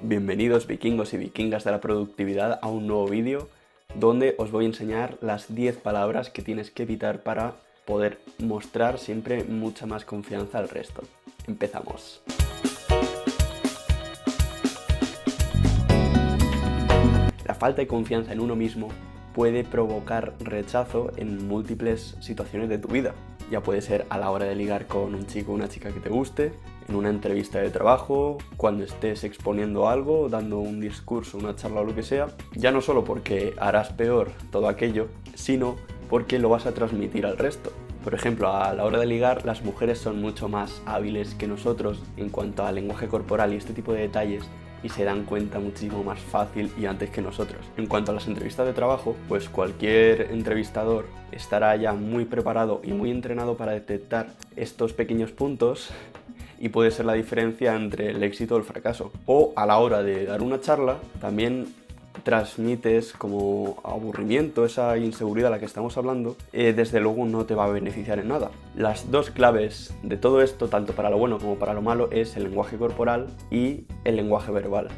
Bienvenidos vikingos y vikingas de la productividad a un nuevo vídeo donde os voy a enseñar las 10 palabras que tienes que evitar para poder mostrar siempre mucha más confianza al resto. Empezamos. La falta de confianza en uno mismo puede provocar rechazo en múltiples situaciones de tu vida. Ya puede ser a la hora de ligar con un chico o una chica que te guste, en una entrevista de trabajo, cuando estés exponiendo algo, dando un discurso, una charla o lo que sea. Ya no solo porque harás peor todo aquello, sino porque lo vas a transmitir al resto. Por ejemplo, a la hora de ligar, las mujeres son mucho más hábiles que nosotros en cuanto al lenguaje corporal y este tipo de detalles, y se dan cuenta muchísimo más fácil y antes que nosotros. En cuanto a las entrevistas de trabajo, pues cualquier entrevistador estará ya muy preparado y muy entrenado para detectar estos pequeños puntos y puede ser la diferencia entre el éxito o el fracaso. O a la hora de dar una charla, también transmites como aburrimiento, esa inseguridad a la que estamos hablando, desde luego no te va a beneficiar en nada. Las dos claves de todo esto, tanto para lo bueno como para lo malo, es el lenguaje corporal y el lenguaje verbal.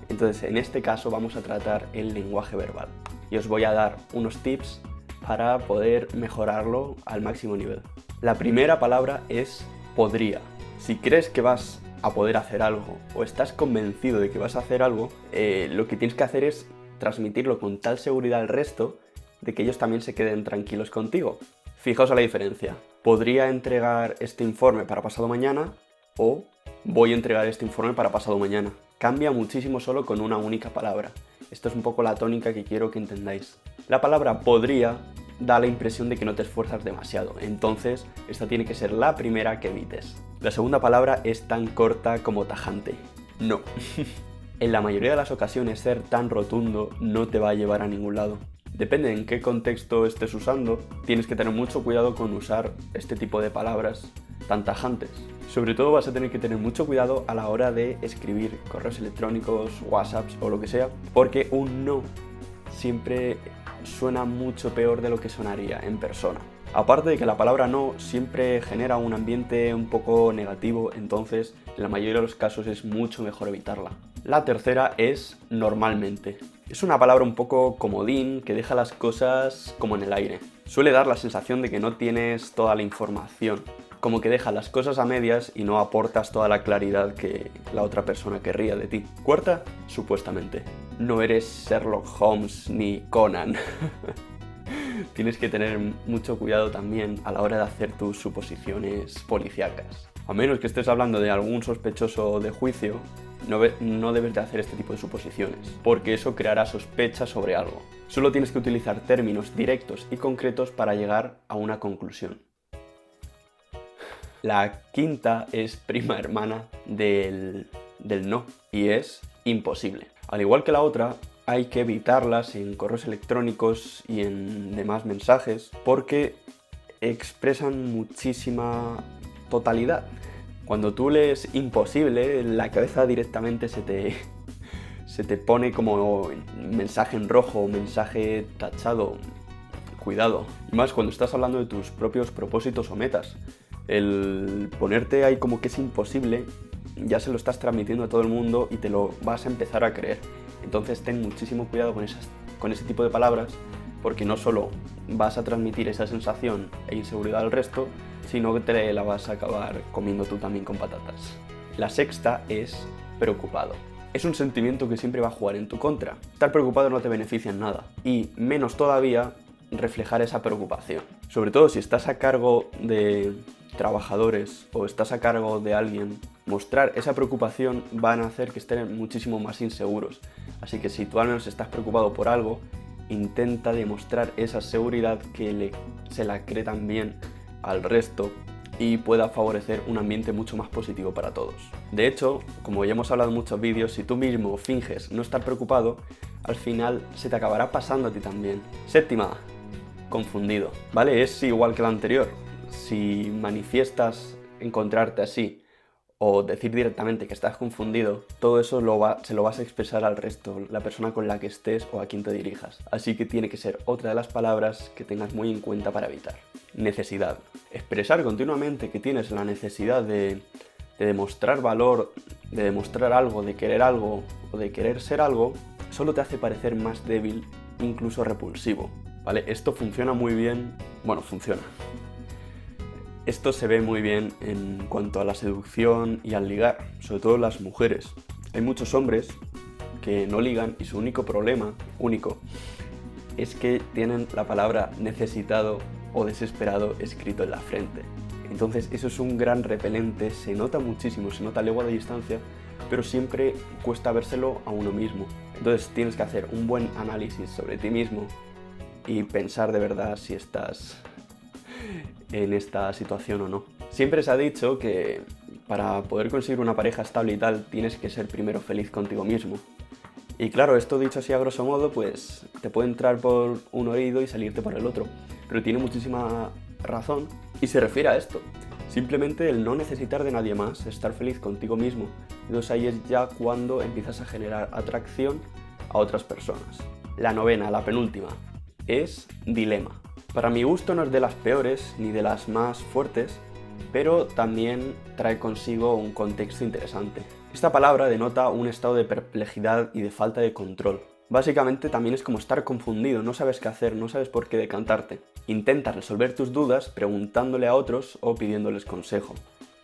Entonces, en este caso vamos a tratar el lenguaje verbal y os voy a dar unos tips para poder mejorarlo al máximo nivel. La primera palabra es podría. Si crees que vas a poder hacer algo o estás convencido de que vas a hacer algo, lo que tienes que hacer es transmitirlo con tal seguridad al resto de que ellos también se queden tranquilos contigo. Fijaos a la diferencia. Podría entregar este informe para pasado mañana o voy a entregar este informe para pasado mañana. Cambia muchísimo solo con una única palabra. Esto es un poco la tónica que quiero que entendáis. La palabra podría da la impresión de que no te esfuerzas demasiado, entonces esta tiene que ser la primera que evites. La segunda palabra es tan corta como tajante. No. En la mayoría de las ocasiones ser tan rotundo no te va a llevar a ningún lado. Depende en qué contexto estés usando, tienes que tener mucho cuidado con usar este tipo de palabras tan tajantes. Sobre todo vas a tener que tener mucho cuidado a la hora de escribir correos electrónicos, WhatsApps o lo que sea, porque un no siempre suena mucho peor de lo que sonaría en persona. Aparte de que la palabra no siempre genera un ambiente un poco negativo, entonces en la mayoría de los casos es mucho mejor evitarla. La tercera es normalmente. Es una palabra un poco comodín que deja las cosas como en el aire. Suele dar la sensación de que no tienes toda la información, como que deja las cosas a medias y no aportas toda la claridad que la otra persona querría de ti. Cuarta, supuestamente. No eres Sherlock Holmes ni Conan. Tienes que tener mucho cuidado también a la hora de hacer tus suposiciones policíacas. A menos que estés hablando de algún sospechoso de juicio, no debes de hacer este tipo de suposiciones, porque eso creará sospechas sobre algo. Solo tienes que utilizar términos directos y concretos para llegar a una conclusión. La quinta es prima hermana del no, y es imposible. Al igual que la otra, hay que evitarlas en correos electrónicos y en demás mensajes porque expresan muchísima totalidad. Cuando tú lees imposible, la cabeza directamente se te pone como mensaje en rojo, mensaje tachado. Cuidado. Y más cuando estás hablando de tus propios propósitos o metas. El ponerte ahí como que es imposible, ya se lo estás transmitiendo a todo el mundo y te lo vas a empezar a creer. Entonces ten muchísimo cuidado con ese tipo de palabras, porque no solo vas a transmitir esa sensación e inseguridad al resto, sino que te la vas a acabar comiendo tú también con patatas. La sexta es preocupado. Es un sentimiento que siempre va a jugar en tu contra. Estar preocupado no te beneficia en nada, y menos todavía reflejar esa preocupación. Sobre todo si estás a cargo de trabajadores o estás a cargo de alguien, mostrar esa preocupación van a hacer que estén muchísimo más inseguros. Así que si tú al menos estás preocupado por algo, intenta demostrar esa seguridad que se la cree también al resto y pueda favorecer un ambiente mucho más positivo para todos. De hecho, como ya hemos hablado en muchos vídeos, si tú mismo finges no estar preocupado, al final se te acabará pasando a ti también. Séptima, confundido. ¿Vale? Es igual que la anterior. Si manifiestas encontrarte así o decir directamente que estás confundido, todo eso se lo vas a expresar al resto, la persona con la que estés o a quien te dirijas. Así que tiene que ser otra de las palabras que tengas muy en cuenta para evitar. Necesidad. Expresar continuamente que tienes la necesidad de de demostrar valor, de demostrar algo, de querer algo o de querer ser algo, solo te hace parecer más débil, incluso repulsivo, ¿vale? Esto funciona muy bien, bueno, funciona. Esto se ve muy bien en cuanto a la seducción y al ligar, sobre todo las mujeres. Hay muchos hombres que no ligan y su único problema, es que tienen la palabra necesitado o desesperado escrito en la frente. Entonces eso es un gran repelente, se nota muchísimo, se nota a legua de distancia, pero siempre cuesta vérselo a uno mismo. Entonces tienes que hacer un buen análisis sobre ti mismo y pensar de verdad si estás en esta situación o no. Siempre se ha dicho que para poder conseguir una pareja estable y tal, tienes que ser primero feliz contigo mismo. Y claro, esto dicho así a grosso modo, pues te puede entrar por un oído y salirte por el otro. Pero tiene muchísima razón y se refiere a esto. Simplemente el no necesitar de nadie más, estar feliz contigo mismo. Entonces ahí es ya cuando empiezas a generar atracción a otras personas. La novena, la penúltima, es dilema. Para mi gusto no es de las peores ni de las más fuertes, pero también trae consigo un contexto interesante. Esta palabra denota un estado de perplejidad y de falta de control. Básicamente también es como estar confundido, no sabes qué hacer, no sabes por qué decantarte. Intenta resolver tus dudas preguntándole a otros o pidiéndoles consejo.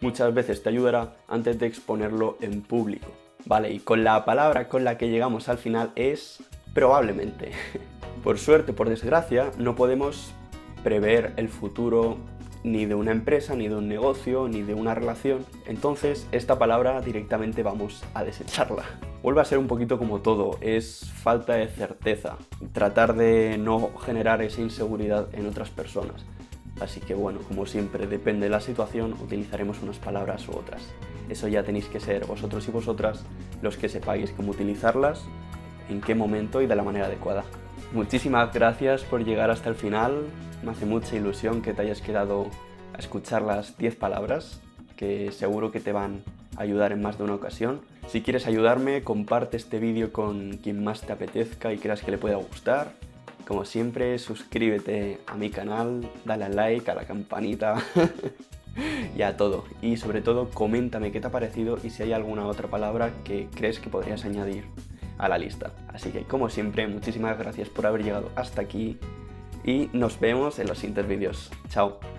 Muchas veces te ayudará antes de exponerlo en público. Vale, y con la palabra con la que llegamos al final es probablemente. Por suerte, por desgracia, no podemos prever el futuro ni de una empresa, ni de un negocio, ni de una relación. Entonces, esta palabra directamente vamos a desecharla. Vuelve a ser un poquito como todo, es falta de certeza, tratar de no generar esa inseguridad en otras personas. Así que bueno, como siempre, depende de la situación, utilizaremos unas palabras u otras. Eso ya tenéis que ser vosotros y vosotras los que sepáis cómo utilizarlas, en qué momento y de la manera adecuada. Muchísimas gracias por llegar hasta el final. Me hace mucha ilusión que te hayas quedado a escuchar las 10 palabras, que seguro que te van a ayudar en más de una ocasión. Si quieres ayudarme, comparte este vídeo con quien más te apetezca y creas que le pueda gustar. Como siempre, suscríbete a mi canal, dale al like, a la campanita y a todo. Y sobre todo, coméntame qué te ha parecido y si hay alguna otra palabra que crees que podrías añadir a la lista. Así que, como siempre, muchísimas gracias por haber llegado hasta aquí y nos vemos en los siguientes vídeos. Chao.